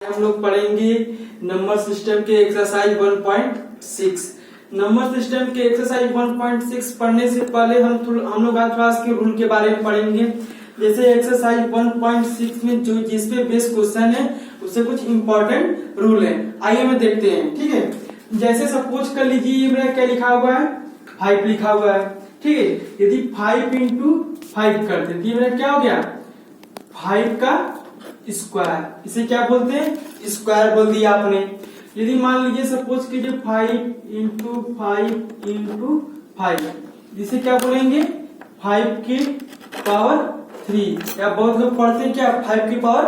हम लोग पढ़ेंगे नंबर सिस्टम के एक्सरसाइज 1.6। नंबर सिस्टम के एक्सरसाइज 1.6 पढ़ने से पहले हम लोग आज क्लास के रूल के बारे में पढ़ेंगे। जैसे एक्सरसाइज 1.6 में जो जिसपे बेस क्वेश्चन है उससे कुछ इंपॉर्टेंट रूल है, आइए मैं देखते हैं। ठीक है, जैसे सपोज कर लीजिए ये मेरा क्या लिखा हुआ है, 5 लिखा हुआ है। ठीक है, यदि 5 इंटू 5 करते तो ये मेरा क्या हो गया, 5 का स्क्वायर, इसे क्या बोलते हैं, स्क्वायर बोल दिया आपने। यदि मान लीजिए सपोज कीजिए 5 इंटू 5 इंटू 5, जिसे क्या बोलेंगे 5 की पावर 3, या बहुत लोग पढ़ते हैं क्या 5 की पावर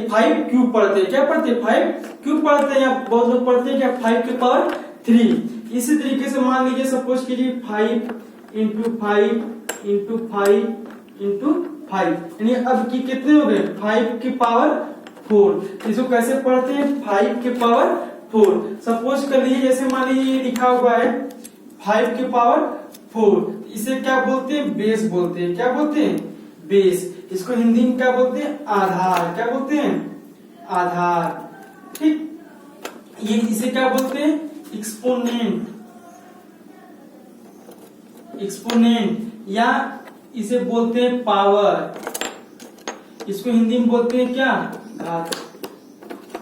5 क्यूब पढ़ते हैं, क्या पढ़ते हैं 5 क्यूब पढ़ते हैं, या बहुत लोग पढ़ते हैं क्या 5 की पावर 3। इसी तरीके से मान लीजिए सपोज कीजिए 5 इंटू 5 इंटू 5 इंटू 5, यानी अब की कितने हो गए 5 की पावर 4। इसको कैसे पढ़ते हैं 5 की पावर 4। सपोज कर लीजिए जैसे मान लीजिए ये लिखा हुआ है 5 की पावर 4, इसे क्या बोलते हैं, बेस बोलते हैं। क्या बोलते हैं, बेस। इसको हिंदी में क्या बोलते हैं, आधार। क्या बोलते हैं, आधार। ठीक, ये इसे क्या बोलते हैं, एक्सपोनेंट। एक्सपोनेंट या इसे बोलते हैं पावर, इसको हिंदी में बोलते हैं क्या, घात।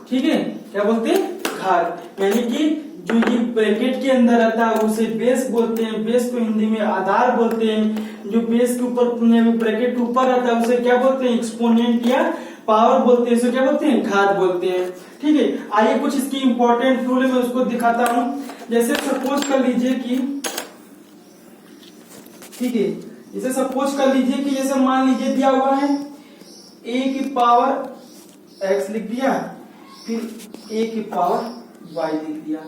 ठीक है, क्या बोलते हैं, घात। यानी कि जो ये ब्रैकेट के अंदर रहता है उसे बेस बोलते हैं, बेस को हिंदी में आधार बोलते हैं। जो बेस के ऊपर ब्रैकेट के ऊपर रहता है उसे क्या बोलते हैं, एक्सपोनेंट या पावर बोलते हैं, इसे क्या बोलते हैं, घात बोलते हैं। ठीक है, आइए कुछ इसकी इंपॉर्टेंट रूल है मैं उसको दिखाता हूँ। जैसे सपोज कर लीजिए कि, ठीक है, जैसे सपोज कर लीजिए कि जैसे मान लीजिए दिया हुआ है a की पावर x लिख दिया, फिर a की पावर y लिख दिया।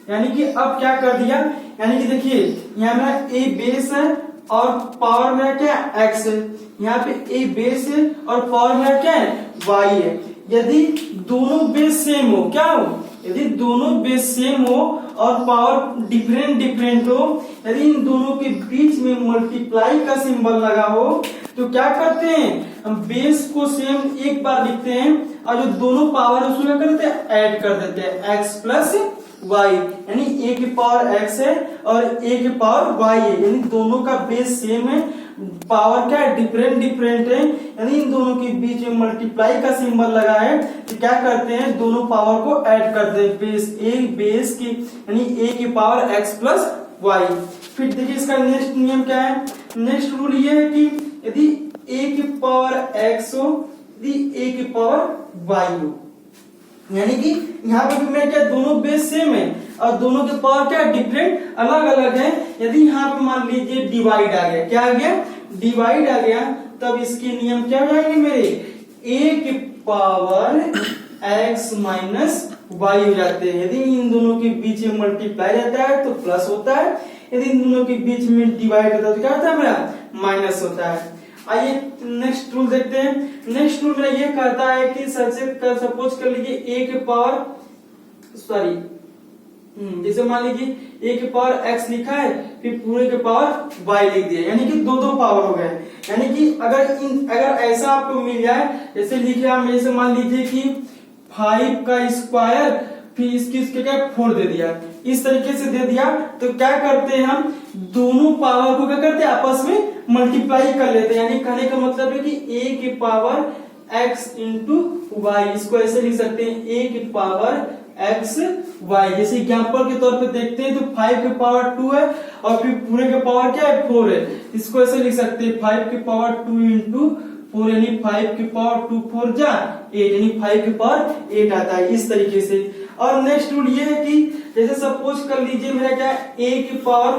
यानी कि अब क्या कर दिया, यानी कि देखिए यहाँ मेरा a बेस है और पावर मेरा क्या है x है, यहाँ पे a बेस है और पावर मेरा क्या है y है। यदि दोनों बेस सेम हो, क्या हो, यदि दोनों बेस सेम हो और पावर डिफरेंट डिफरेंट हो, यदि इन दोनों के बीच में मल्टीप्लाई का सिंबल लगा हो तो क्या करते हैं, हम बेस को सेम एक बार लिखते हैं और जो दोनों पावर उसको क्या करते हैं, ऐड कर देते हैं, x प्लस y। यानी a की पावर x है और a की पावर y है, यानी दोनों का बेस सेम है, पावर क्या है डिफरेंट डिफरेंट है, यानी इन दोनों के बीच में मल्टीप्लाई का सिंबल लगा है तो क्या करते हैं, दोनों पावर को ऐड करते हैं, बेस की यानी a की पावर x प्लस y। फिर देखिए इसका नेक्स्ट नियम क्या है, नेक्स्ट रूल ये है कि यदि a की पावर x हो, यदि a की पावर y हो, यानी कि यहाँ पे भी मैं क्या दोनों बेस सेम है और दोनों के पावर क्या डिफरेंट अलग अलग है। यदि यहाँ पे मान लीजिए डिवाइड आ गया, क्या आ गया, डिवाइड आ गया, तब इसके नियम क्या हो जाएंगे मेरे, a की पावर x माइनस y हो जाते हैं। यदि इन दोनों के बीच में मल्टीप्लाई रहता है तो प्लस होता है, यदि इन दोनों के बीच में डिवाइड होता है तो क्या होता है मेरा माइनस होता है। आइए नेक्स्ट रूल देखते हैं। नेक्स्ट रूल में ये कहता है कि सपोज कर लीजिए a के पावर जैसे मान लीजिए a के पावर x लिखा है, फिर पूरे के पावर y लिख दिया, यानी कि दो दो पावर हो गए। यानी कि अगर ऐसा आपको मिल जाए, जैसे लिखे हम, जैसे मान लीजिए कि 5 का स्क्वायर फिर इसके क्या 4 दे दिया, इस तरीके से दे दिया तो क्या करते हैं, हम दोनों पावर को क्या करते हैं आपस में मल्टीप्लाई कर लेते हैं। यानी कहने का मतलब है कि a की पावर x इंटू वाई, इसको ऐसे लिख सकते हैं a की पावर x y। जैसे एग्जाम्पल के तौर पे देखते हैं तो 5 की पावर 2 है और फिर पूरे के पावर क्या है 4 है, इसको ऐसे लिख सकते हैं 5 की पावर 2 इंटू 4, यानी 5 की पावर 2 4 जा 8, यानी 5 की पावर 8 आता है, इस तरीके से। और नेक्स्ट रूल ये है कि जैसे सपोज कर लीजिए मेरा क्या है a की पावर,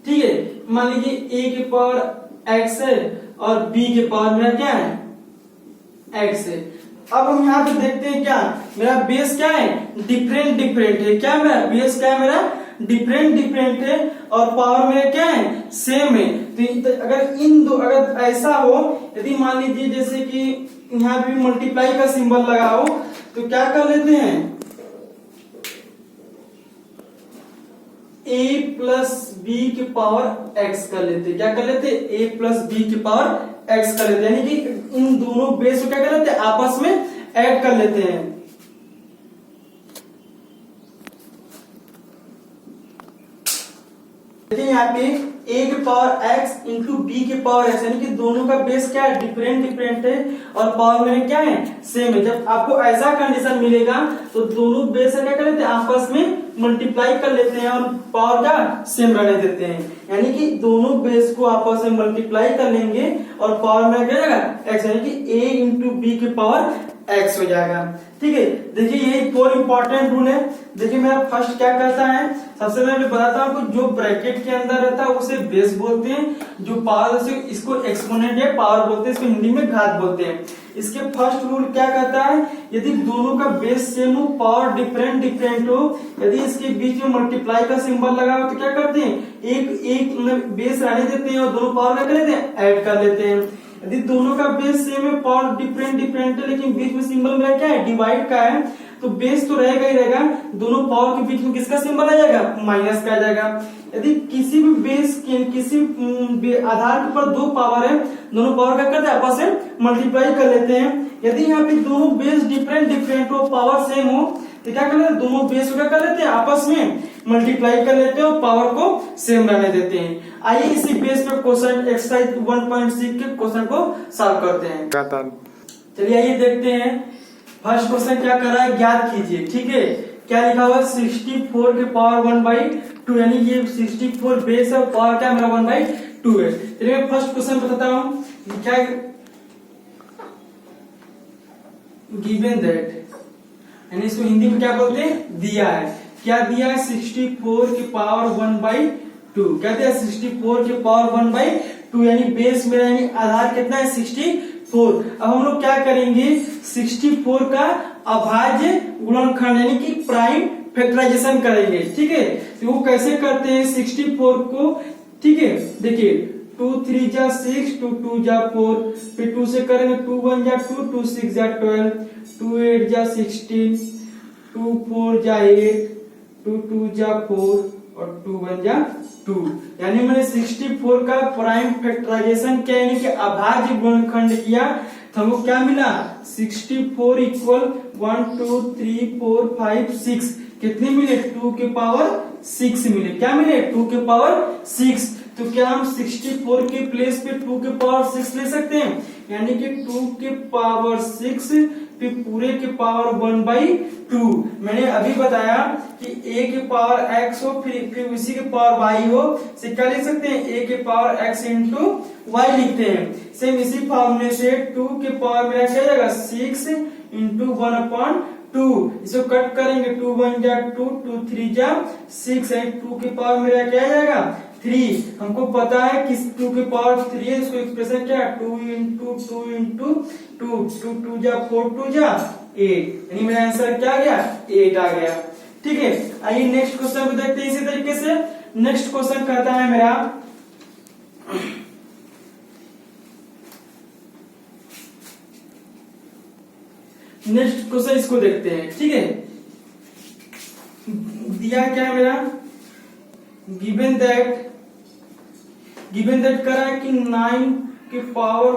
ठीक है, मान लीजिए a की पावर x है और b की पावर मेरा क्या है x है। अब हम यहाँ पे देखते हैं क्या मेरा बेस क्या है डिफरेंट डिफरेंट है, क्या मेरा बेस क्या है मेरा डिफरेंट डिफरेंट है और पावर मेरा क्या है सेम है। तो अगर इन दो अगर ऐसा हो, यदि मान लीजिए जैसे कि यहाँ भी मल्टीप्लाई का सिंबल लगा हो तो क्या कर लेते हैं, a प्लस बी की पावर x कर लेते, क्या कर लेते, a प्लस बी की पावर x कर लेते, यानी कि इन दोनों बेस को क्या कर लेते आपस में ऐड कर लेते हैं। देखिए यहाँ पे a के पावर x इंटू बी के पावर x, यानी कि दोनों का बेस क्या है, डिफरेंट है और पावर में क्या है, सेम है। जब आपको ऐसा कंडीशन मिलेगा तो दोनों बेस क्या कर लेते हैं, आपस में मल्टीप्लाई कर लेते हैं और पावर क्या सेम रहने देते हैं। यानी कि दोनों बेस को आपस में मल्टीप्लाई कर लेंगे और पावर में क्या जाएगा x, यानी कि a इंटू बी के पावर x हो जाएगा। ठीक है, देखिए यही 4 इंपॉर्टेंट रूल है। देखिए मेरा फर्स्ट क्या कहता है, सबसे पहले बताता हूँ जो ब्रैकेट के अंदर रहता है उसे बेस बोलते हैं, जो पावर से इसको एक्सपोनेंट या पावर बोलते हैं, इसको हिंदी में घात बोलते हैं। इसके फर्स्ट रूल क्या कहता है, यदि दोनों का बेस सेम हो, पावर डिफरेंट हो, यदि इसके बीच में मल्टीप्लाई का सिंबल लगा हो तो क्या करते हैं, एक बेस रहने देते हैं और दोनों पावर क्या कर लेते हैं, ऐड कर लेते हैं। यदि दोनों का बेस सेम है, पावर डिफरेंट है, लेकिन बीच में सिंबल मेरा क्या है, डिवाइड का है, तो बेस तो रहेगा ही रहेगा, दोनों पावर के बीच में किसका सिंबल आ जाएगा, माइनस का आ जाएगा। यदि किसी भी बेस के किसी आधार के ऊपर दो पावर है, दोनों पावर क्या करते हैं, आपस में मल्टीप्लाई कर लेते हैं। यदि यहाँ पे दोनों बेस डिफरेंट हो, पावर सेम हो, तो क्या कर लेते हैं, दोनों बेस को क्या कर लेते हैं, आपस में मल्टीप्लाई कर लेते हैं और पावर को सेम रहने देते हैं। आइए इसी बेस पे क्वेश्चन एक्सरसाइज 1.6 के क्वेश्चन को सॉल्व करते हैं। चलिए आइए देखते हैं। फर्स्ट क्वेश्चन क्या कर रहा है, ज्ञात कीजिए। ठीक है, क्या लिखा हुआ है, 64 के पावर 1/2, यानी ये 64 बेस है, पावर क्या मेरा 1/2 है। चलिए मैं फर्स्ट क्वेश्चन बताता हूँ क्या, गिवन दैट, यानी इसको हिंदी में क्या बोलते हैं, दिया है। क्या दिया है, 64 की पावर 1/2। क्या दिया, 64 की पावर 1/2, यानी बेस मेरा यानी आधार कितना है, 64। अब हम लोग क्या करेंगे, 64 का अभाज्य गुणनखंड यानी कि प्राइम फैक्टराइजेशन करेंगे। ठीक है, तो वो कैसे करते हैं, 64 को, ठीक है देखिए, 2 3 जा 6, 2 2 जा 4, फिर 2 से करेंगे, 2 1 जा 2, 2 6 जा 12, 2 8 जा 16, 2 4 जा 8, 2 2 जा 4 और 2 1 जा 2। यानी मैंने 64 का प्राइम फैक्टराइजेशन किया, यानी कि अभाज्य गुणनखंड किया, तो हमको क्या मिला, 64 इक्वल 1 2 3 4 5 6, कितने मिले, 2 के पावर 6 मिले। क्या मिले, 2 के पावर 6। तो क्या हम 64 के प्लेस पे 2 के पावर 6 ले सकते हैं, यानी कि 2 के पावर 6 फिर पूरे के पावर 1/2। मैंने अभी बताया कि a के पावर x हो फिर उसी के पावर y हो, से क्या लिख सकते हैं, a के पावर x इंटू y लिखते हैं। सेम इसी फॉर्मूले से 2 के पावर मेरा क्या जाएगा, 6 इंटू 1/2। इसको कट करेंगे, 2 1 जा 2, 2 3 जा 6 है, 2 के पावर मेरा क्या जाएगा, 3। हमको पता है कि 2 के पावर 3 है, इसको एक्सप्रेशन क्या है, 2 इंटू 2 इंटू 2, 2 2 जा 4, 2 जा 8, यानी मेरा आंसर क्या आ गया, 8 आ गया। ठीक है, आइए नेक्स्ट क्वेश्चन को देखते हैं। इसी तरीके से नेक्स्ट क्वेश्चन कहता है मेरा, नेक्स्ट क्वेश्चन इसको देखते हैं। ठीक है, दिया क्या है मेरा, गिवन दैट करा है कि 9 के पावर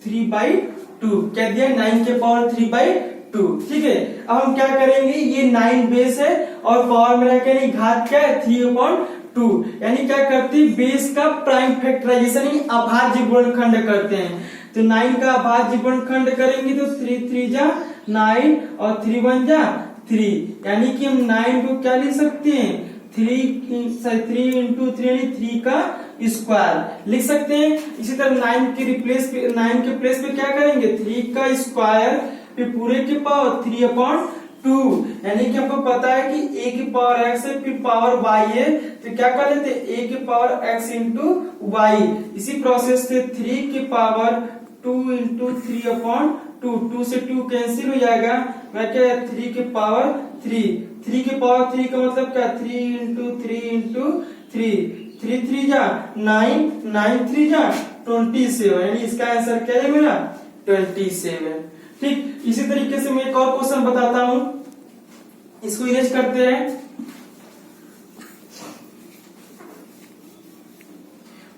3/2। क्या दिया, 9 के पावर 3/2। ठीक है, अब हम क्या करेंगे, ये 9 बेस है और पावर मेरा क्या नहीं, घात क्या है, 3/2, यानी क्या करते हैं, बेस का प्राइम फैक्टराइजेशन यानी अभाज्य गुणनखंड करते हैं। तो 9 का अभाज्य गुणनखंड करेंगे तो 3 3 जा 9 और 3 1 जा 3, यानी कि हम 9 को क्या लिख सकते हैं, 3 इंटू 3 यानी 3 का स्क्वायर लिख सकते हैं। इसी तरह 9 के प्लेस पे क्या करेंगे, 3 का स्क्वायर फिर पूरे के पावर 3/2, यानी कि हमको पता है कि a की पावर x है फिर पावर y है, तो क्या कर लेते हैं, a की पावर x इंटू y। इसी प्रोसेस से 3 की पावर 2 इंटू 3/2, 2 से 2 कैंसिल हो जाएगा, मैं क्या है 3 की पावर 3 की पावर 3 का मतलब क्या, 3 इंटू 3 इंटू 3 3 जा 9, 9 3 जा 27, यानी इसका आंसर क्या है मेरा 27। ठीक, इसी तरीके से मैं एक और क्वेश्चन बताता हूं, इसको इरेज करते हैं।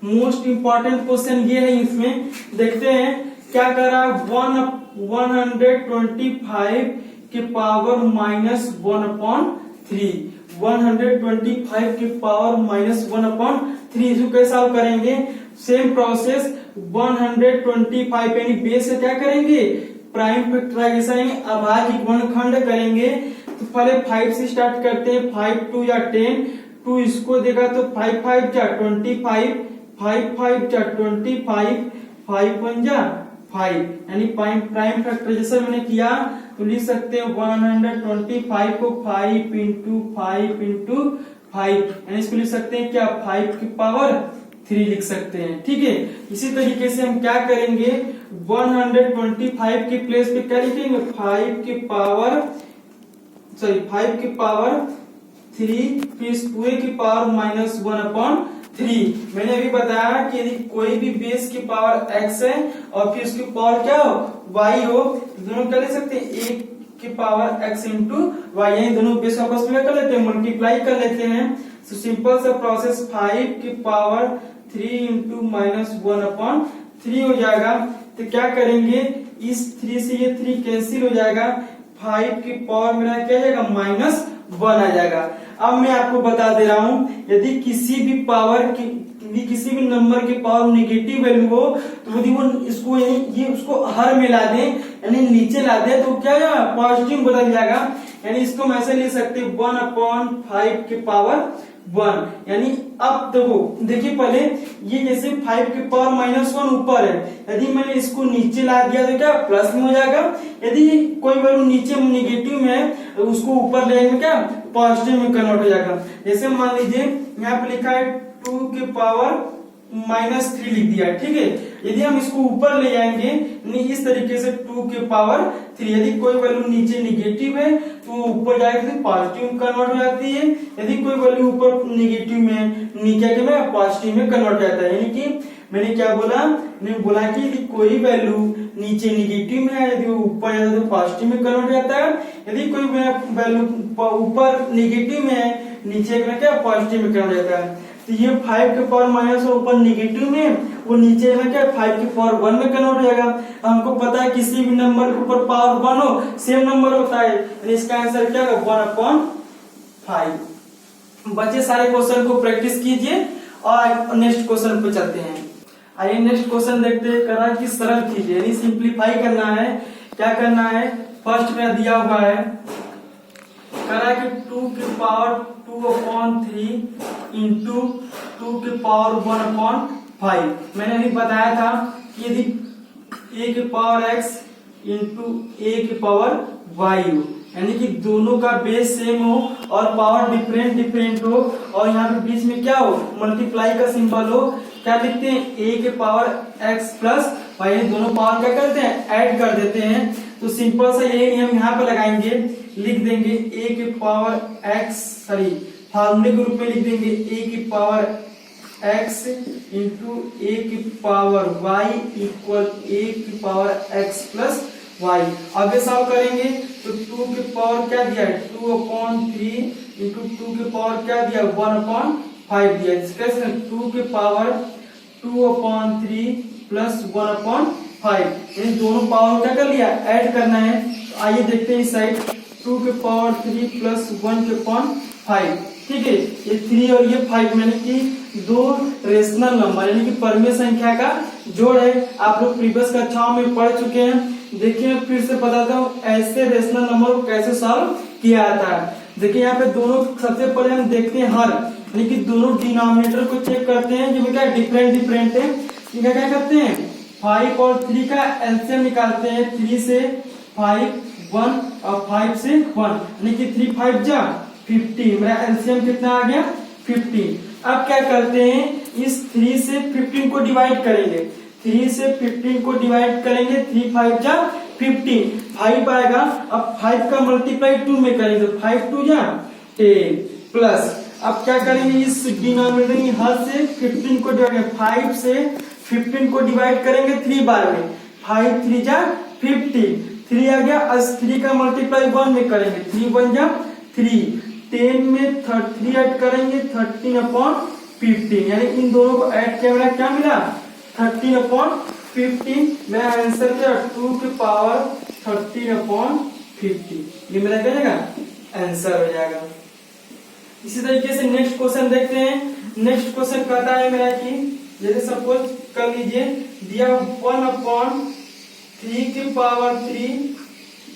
मोस्ट इंपॉर्टेंट क्वेश्चन ये है, इसमें देखते हैं क्या करा 125 के पावर -1/3, 125 के पावर -1/3। इसको कैसे सॉल्व करेंगे? सेम प्रोसेस 125 यानी बेस से क्या करेंगे? प्राइम फैक्टराइजेशन अभाज्य गुणनखंड करेंगे। तो पहले 5 से स्टार्ट करते हैं। 5 2 या 10, 2 इसको देगा तो 5 5 जा 25, 5 5 जा 25, 5 1 जा 5, यानी प्राइम फैक्टराइजेशन मैंने किया तो लिख सकते हैं 125 को 5 इंटू 5 इंटू 5, यानी इसको लिख सकते हैं क्या 5 की पावर 3 लिख सकते हैं। ठीक है, इसी तरीके से हम क्या करेंगे 125 के प्लेस पे क्या लिखेंगे 5 की पावर 3, फिर इस पूरे की पावर -1/3। मैंने अभी बताया कि यदि कोई भी बेस की पावर x है और फिर उसकी पावर क्या हो y हो, दोनों क्या ले सकते हैं 1 की पावर x इंटू वाई, यानी दोनों बेस आपस में कर लेते हैं, मल्टीप्लाई कर लेते हैं। तो सिंपल सा प्रोसेस 5 की पावर 3 इंटू -1/3 हो जाएगा। तो क्या करेंगे इस 3 से ये 3 कैंसिल हो जाएगा, 5 की पावर मेरा क्या जाएगा -1 आ जाएगा। अब मैं आपको बता दे रहा हूं यदि किसी भी किसी भी नंबर की पावर नेगेटिव वैल्यू हो तो यदि वो इसको ये उसको हर में ला दें यानी नीचे ला दे तो क्या पॉजिटिव बदल जाएगा। यानी इसको हम ऐसे ले सकते 1/5 की पावर 1। यानी अब देखिए पहले ये जैसे 5 की पावर -1 ऊपर है, यदि मैंने इसको नीचे ला दिया तो क्या प्लस में हो जाएगा। यदि कोई वैल्यू नीचे नेगेटिव में है तो उसको ऊपर ले जाएंगे क्या पॉजिटिव में कन्वर्ट हो जाएगा। जैसे मान लीजिए यहाँ पे लिखा है 2 की पावर -3 लिख दिया है। ठीक है, यदि हम इसको ऊपर ले जाएंगे इस तरीके से 2 की पावर 3, यदि कोई वैल्यू नीचे नेगेटिव है तो ऊपर जाएगी तो पॉजिटिव में कन्वर्ट हो जाती है। यदि कोई वैल्यू ऊपर नेगेटिव में नीचे के में पॉजिटिव में कन्वर्ट हो जाता है। यानी कि मैंने क्या बोला, मैंने बोला कि यदि कोई वैल्यू नीचे नेगेटिव में है यदि वो ऊपर जाता है तो पॉजिटिव में कन्वर्ट हो जाता है। यदि कोई वैल्यू ऊपर नेगेटिव में है नीचे में क्या पॉजिटिव में कन्वर्ट हो जाता है। तो ये 5 की पावर -1 ऊपर नेगेटिव में, वो नीचे में क्या 5 की पावर 1 में कन्वर्ट हो जाएगा। हमको पता है किसी भी नंबर के ऊपर पावर 1 हो सेम नंबर होता है, इसका आंसर क्या होगा 1/5। बच्चे सारे क्वेश्चन को प्रैक्टिस कीजिए और नेक्स्ट क्वेश्चन पे चलते हैं। आइए नेक्स्ट क्वेश्चन देखते हैं। करा कि सरल कीजिए यानी सिंप्लीफाई करना है। क्या करना है, फर्स्ट में दिया हुआ है करा कि 2 की पावर 2/3 इंटू 2 की पावर 1/5। मैंने अभी बताया था कि यदि a की पावर x इंटू a की पावर y हो, यानी कि दोनों का बेस सेम हो और पावर डिफरेंट हो और यहाँ पे बीच में क्या हो मल्टीप्लाई का सिंबल हो, क्या लिखते हैं a के पावर x प्लस y, दोनों पावर क्या करते हैं ऐड कर देते हैं। तो सिंपल सा ये नियम यहाँ पे लगाएंगे, लिख देंगे a के पावर x फार्मूले के रूप में लिख देंगे a की पावर x इंटू a की पावर y इक्वल a की पावर x प्लस y। आगे सॉल्व करेंगे तो 2 की पावर क्या दिया है 2/3 इंटू 2 की पावर क्या दिया 1/5 दिया। इसका 2 की पावर 2/3 प्लस 1/5, इन दोनों पावर क्या कर लिया ऐड करना है। तो आइए देखते हैं इस साइड 2 की पावर 3 प्लस 1/5। ठीक है, ये 3 और ये 5 मैंने कि दो रेशनल नंबर यानी कि परमेय संख्या का जोड़ है। आप लोग प्रीवियस कक्षाओं में पढ़ चुके हैं। देखिए फिर से बताता हूँ ऐसे रेशनल नंबर को कैसे सॉल्व किया जाता है। देखिए यहाँ पे दोनों सबसे पहले हम देखते हैं हर, यानी कि दोनों डिनोमिनेटर को चेक करते हैं जिनमें क्या डिफरेंट है। इनका क्या करते हैं 5 और 3 का एलसीएम निकालते हैं। 3 से 5 1 और 5 से 1, यानी कि 3 5 जा 50, मेरा एलसीएम कितना आ गया 50। अब क्या करते हैं इस 3 से 15 को डिवाइड करेंगे। 3 से 15 को डिवाइड करेंगे 3 5 जा 15, 5 आएगा। अब 5 का मल्टीप्लाई 2 में करेंगे 5 2 जा 10 प्लस अब क्या करेंगे इस डिनोमिनेटर हर से 15 को डिवाइड 5 से 15 को डिवाइड करेंगे 3 बार में 5 3 जा 50, 3 आ गया। 3 का मल्टीप्लाई 1 में करेंगे 3 1 जा 3, 10 में 3 ऐड करेंगे 13/15, यानी इन दोनों को ऐड किया मेरा क्या मिला 13/15। 15, मेरा आंसर क्या 2 की पावर 13/50, ये मेरा क्या जाएगा आंसर हो जाएगा। इसी तरीके से नेक्स्ट क्वेश्चन देखते हैं। नेक्स्ट क्वेश्चन कहता है मेरा कि जैसे सपोज कर लीजिए दिया 1/3 की पावर 3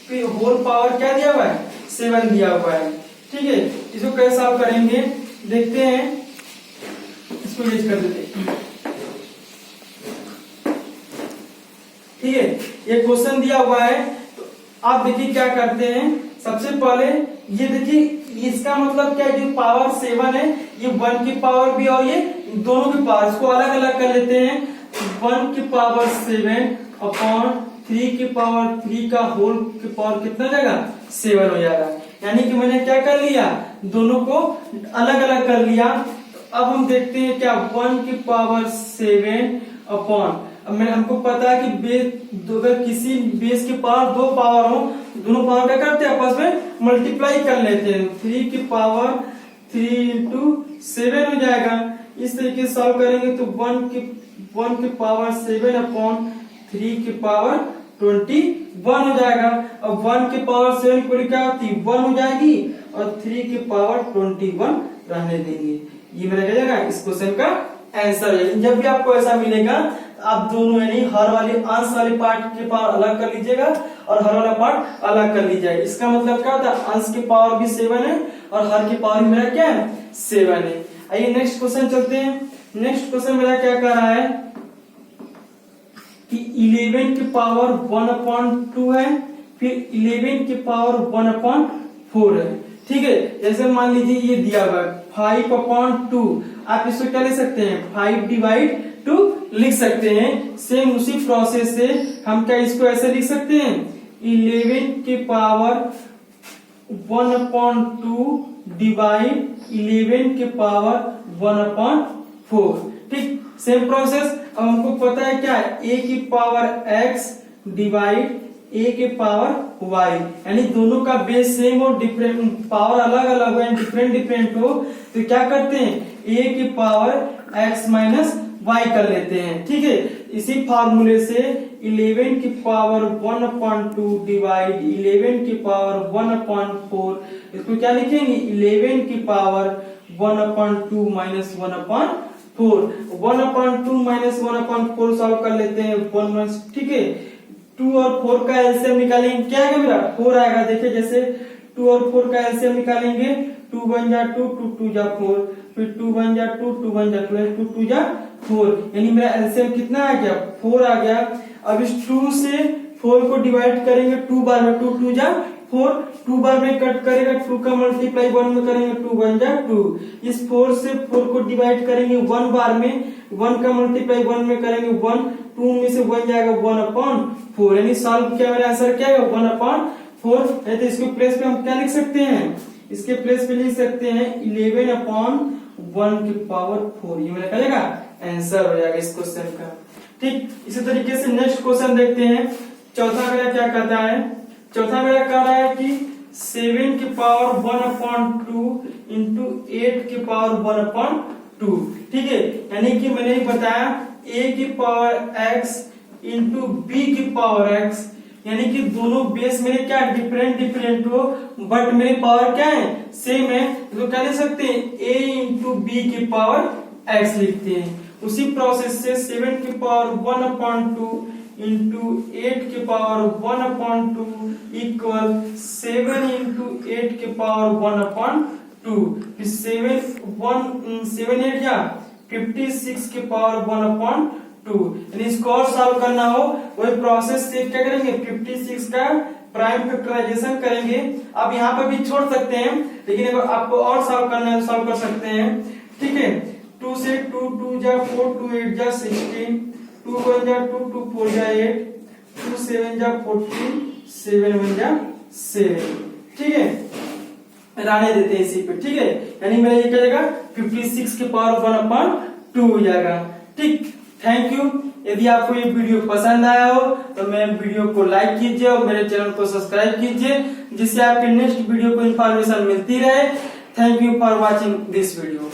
फिर होल पावर क्या दिया हुआ है 7 दिया हुआ है। ठीक है, इसको कैसे सॉल्व करेंगे देखते हैं, इसको यूज कर देते हैं। ठीक है, ये क्वेश्चन दिया हुआ है तो आप देखिए क्या करते हैं। सबसे पहले ये देखिए इसका मतलब क्या है, जो पावर 7 है ये 1 की पावर भी और ये दोनों की पावर, इसको अलग अलग कर लेते हैं। 1 की पावर 7/3 की पावर 3 का होल की पावर कितना जाएगा 7 हो जाएगा। यानी कि मैंने क्या कर लिया, दोनों को अलग अलग कर लिया। तो अब हम देखते हैं क्या 1 की पावर 7 अपॉन, अब मैंने हमको पता है कि अगर किसी बेस की पावर 2 पावर हो, दोनों पावर क्या करते हैं आपस में मल्टीप्लाई कर लेते हैं। 3 की पावर 3 into 7 हो जाएगा। इस तरीके से सॉल्व करेंगे तो 1 की पावर 7/3 की पावर 21 हो जाएगा। अब 1 की पावर 7 की क्या होती है 1 हो जाएगी और 3 की पावर 21 रहने देंगे। ये मेरा क्या जाएगा इस क्वेश्चन का आंसर है। जब भी आपको ऐसा मिलेगा आप दोनों यानी हर वाले अंश वाले पार्ट के पावर अलग कर लीजिएगा और हर वाला पार्ट अलग कर लीजिएगा। इसका मतलब क्या होता है अंश की पावर भी 7 है और हर की पावर मेरा क्या है 7 है। आइए नेक्स्ट क्वेश्चन चलते हैं। नेक्स्ट क्वेश्चन मेरा क्या कर रहा है कि 11 की पावर 1/2 है, फिर 11 की पावर 1/4 है। ठीक है, जैसे मान लीजिए ये दिया हुआ 5/2, आप इसको क्या लिख सकते हैं 5/2 लिख सकते हैं। सेम उसी प्रोसेस से हम क्या इसको ऐसे लिख सकते हैं 11 की पावर 1/2 डिवाइड 11 की पावर 1/4। ठीक, सेम प्रोसेस। अब हमको पता है क्या a की पावर x डिवाइड a की पावर y, यानी दोनों का बेस सेम और डिफरेंट पावर अलग अलग हो, डिफरेंट हो, तो क्या करते हैं a की पावर x माइनस y कर लेते हैं। ठीक है, इसी फार्मूले से 11 की पावर 1/2 डिवाइड 11 की पावर 1/4, इसको क्या लिखेंगे 11 की पावर 1/2 माइनस 1/4। 1/2 माइनस 1/4 सॉल्व कर लेते हैं 1 ठीक है। 2 और 4 का एलसीएम निकालेंगे, क्या आएगा मेरा 4 आएगा। देखिए जैसे 2 और 4 का एलसीएम निकालेंगे 2 1 जा 2, 2 2 जा 4, फिर 2 1 जा 2, 2 1 जा 2, 2 2 जा 4, यानी मेरा एलसीएम कितना आ गया 4 आ गया। अब इस 2 से 4 को डिवाइड करेंगे 2 बार में, 2 2 जा 4, 2 बार में कट करेगा, 2 का मल्टीप्लाई 1 में करेंगे 2 1 जा 2। इस 4 से 4 को डिवाइड करेंगे 1 बार में, 1 का मल्टीप्लाई 1 में करेंगे 1, 2 में से 1 जाएगा 1/4, यानी सॉल्व किया मेरा आंसर क्या है 1/4। तो इसके प्लेस पे हम क्या लिख सकते हैं, इसके प्लेस पे लिख सकते हैं 11/1 की पावर 4, ये मेरा क्या जाएगा आंसर हो जाएगा इस क्वेश्चन का। ठीक, इसी तरीके से नेक्स्ट क्वेश्चन देखते हैं। चौथा मेरा क्या कहता है, चौथा मेरा कह रहा है कि 7 की पावर 1/2 इंटू 8 की पावर 1/2। ठीक है, यानी कि मैंने बताया a की पावर x इंटू b की पावर x, यानी कि दोनों बेस मेरे क्या डिफरेंट हो बट मेरे पावर क्या है सेम है, तो क्या लिख सकते हैं a इंटू b की पावर x लिखते हैं। उसी प्रोसेस से 7 की पावर 1/2 इंटू 8 की पावर 1/2 इक्वल 7 इंटू 8 की पावर 1/2, फिर 7 8 या 56 की पावर 1/2। यानी इसको और सॉल्व करना हो वही प्रोसेस से क्या करेंगे 56 का प्राइम फैक्टराइजेशन करेंगे। आप यहाँ पर भी छोड़ सकते हैं, लेकिन अगर आपको और सॉल्व करना है सॉल्व कर सकते हैं। ठीक है, 2 से 2 2 जा 4, 2 8 जा 16, 2 1 जा 2, 2 4 जा 8, 2 7 जा 14, 7 1 जा 7। ठीक है, रहने देते हैं इसी पे। ठीक है, यानी मेरा ये क्या जाएगा 56 की पावर 1/2 हो जाएगा। ठीक, थैंक यू। यदि आपको ये वीडियो पसंद आया हो तो मेरे वीडियो को लाइक कीजिए और मेरे चैनल को सब्सक्राइब कीजिए, जिससे आपके नेक्स्ट वीडियो को इंफॉर्मेशन मिलती रहे। Thank you for watching this video.